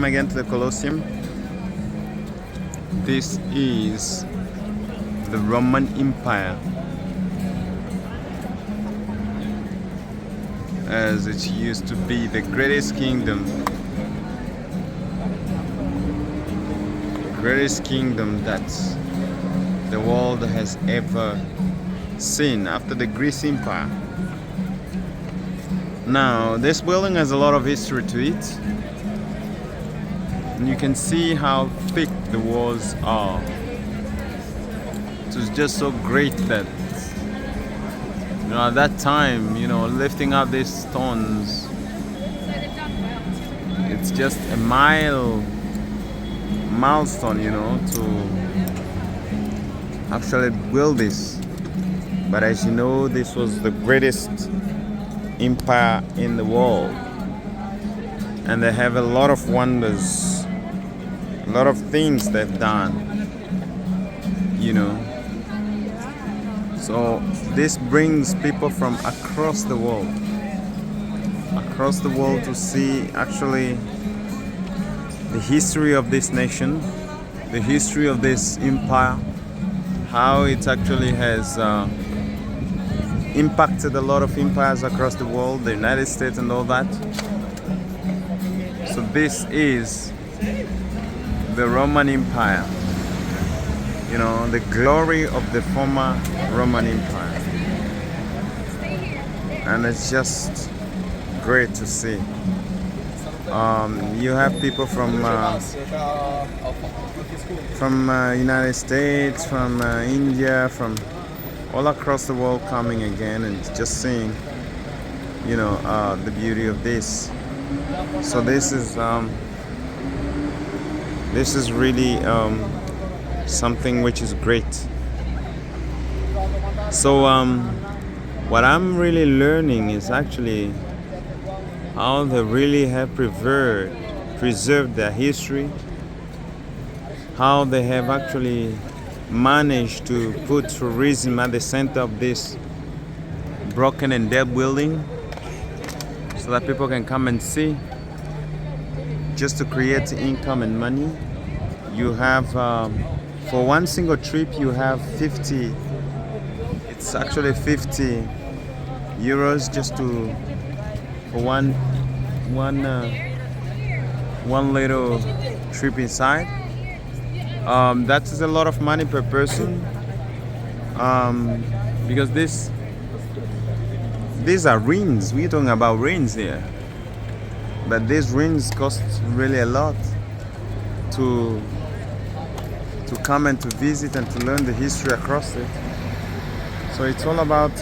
again to the Colosseum. This is the Roman Empire as it used to be the greatest kingdom that the world has ever seen after the Greek Empire. Now, this building has a lot of history to it, and you can see how thick the walls are. It was just so great that, at that time, lifting up these stones, it's just a milestone, to actually build this. But as you know, this was the greatest empire in the world, and they have a lot of wonders, a lot of things they've done, so this brings people from across the world to see actually the history of this nation, the history of this empire, how it actually has impacted a lot of empires across the world, the United States and all that. So this is the Roman Empire, the glory of the former Roman Empire. And it's just great to see. You have people from United States, from India, from all across the world coming again and just seeing, the beauty of this. So this is really something which is great. So what I'm really learning is actually how they really have preserved their history, how they have actually managed to put tourism at the center of this broken and dead building so that people can come and see, just to create income and money. You have for one single trip you have 50 euros just for one little trip inside. That is a lot of money per person, because these are rings. We're talking about rings here, but these rings cost really a lot to come and to visit and to learn the history across it. So it's all about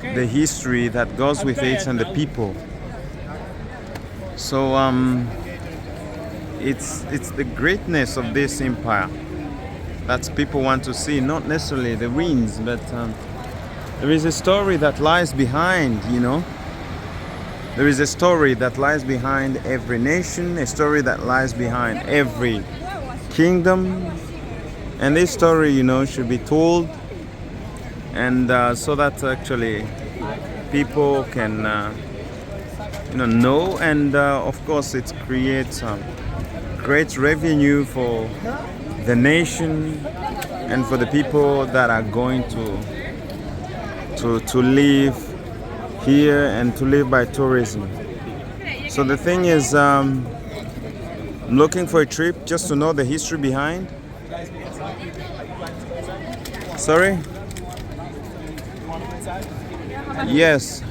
the history that goes with it and the people. So it's the greatness of this empire that people want to see, not necessarily the ruins, but there is a story that lies behind, There is a story that lies behind every nation, a story that lies behind every kingdom. And this story, should be told, and so that actually people can, know, and of course it creates great revenue for the nation and for the people that are going to live here and to live by tourism. So the thing is, I'm looking for a trip just to know the history behind. Sorry? Yes.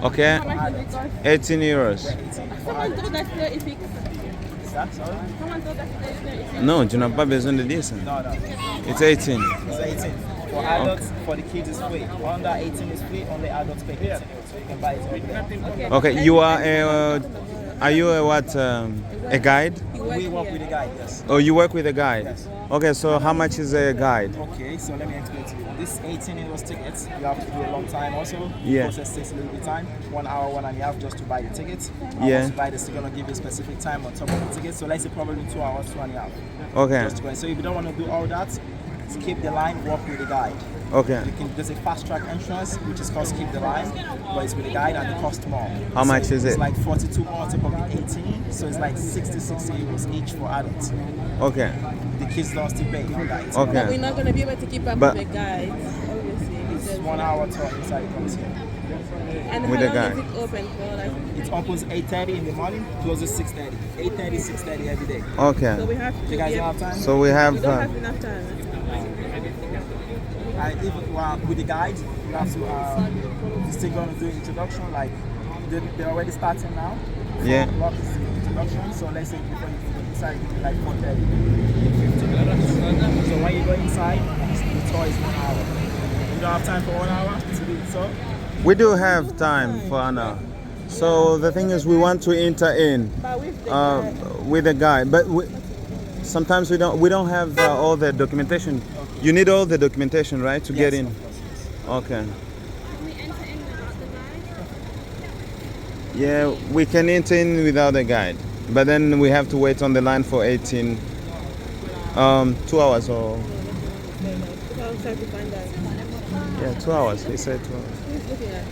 Okay. 18 euros. Non, tu n'as pas besoin de 10. It's 18. It's 18. For adults, for the kids is free. Under 18 is free, only adults pay 18 euros. So you can buy it over there. Okay, you are you a guide? We work with a guide, yes. Oh, you work with a guide? Yes. Okay, so how much is a guide? Okay, so let me explain to you. This 18 euros tickets, you have to do a long time also. Yeah. The process takes a little bit of time. 1 hour, 1.5 just to buy the tickets. Yeah. Once you buy this, they're going to give you a specific time on top of the ticket. So let's say probably 2 hours, 2.5. Okay. Just to go. So if you don't want to do all that, skip the line, walk with the guide. Okay. There's a fast track entrance which is called skip the line, but it's with a guide and it costs more. How much is It's it? like 42 on top of the 18, so it's like 60 euros each for adults. Okay. The kids don't still pay on that. Okay. But we're not going to be able to keep up But- with the guides, obviously. It's because- 1 hour tour inside Colosseum. And with how the long guide. is it open for? Like, It opens 8:30 in the morning, closes 6:30. 8:30, 6:30 every day. Okay. so we have to You guys be don't able- have time? So we we have. don't have enough time. With the guide, you have to you're still going to do introduction. Like they're already starting now. Yeah. 4 o'clock is the introduction. So let's say before you go inside, you do like 4:30, 15 minutes. So when you go inside, the tour is 1 hour. You don't have time for 1 hour to do the tour. We do have time for an hour. So the thing is, we want to enter in But with the guide, with a guide, but sometimes we don't have all the documentation. You need all the documentation, right, to get in. Of course, yes. Okay. Can we enter in without the guide? Yeah, we can enter in without a guide, but then we have to wait on the line for 18, 2 hours or I was trying to find that. yeah, 2 hours. He said 2 hours. Who's looking at?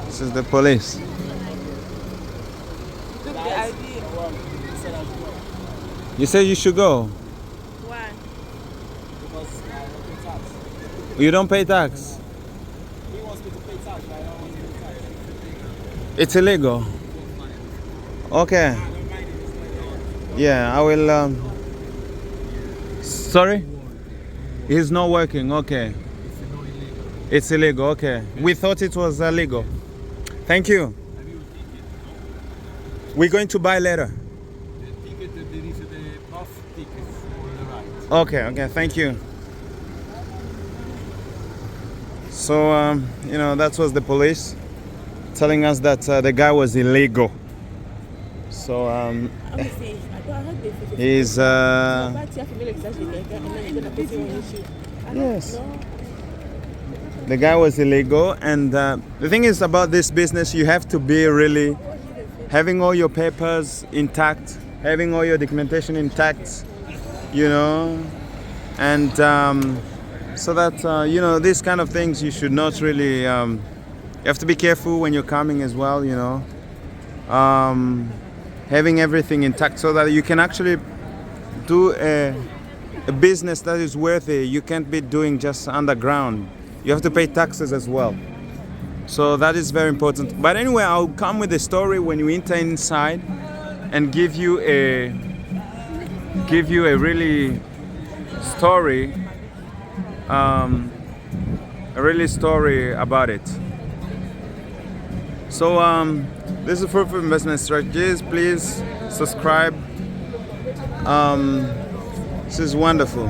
This is the police. Took the ID. You said you should go. Why? You don't pay tax. He wants me to pay tax, but I don't want to pay tax. It's illegal. Okay. Yeah, I will. Sorry? It's not working. Okay. It's illegal. Okay. We thought it was illegal. Thank you. We're going to buy later. The ticket, there is the bus ticket on the right. Okay. Okay. Thank you. So, that was the police telling us that the guy was illegal. So, Obviously, I heard they fix it. he's. But you have to make exactly like that, and then you're going to put it on YouTube. I don't Yes. know. The guy was illegal, and the thing is about this business, you have to be really having all your papers intact, having all your documentation intact, and so that these kind of things you should not really. You have to be careful when you're coming as well, having everything intact so that you can actually do a business that is worthy. You can't be doing just underground. You have to pay taxes as well. So that is very important. But anyway, I'll come with a story when you enter inside and give you a really story, story about it. So this is Fruitful Investment Strategies. Please subscribe. This is wonderful.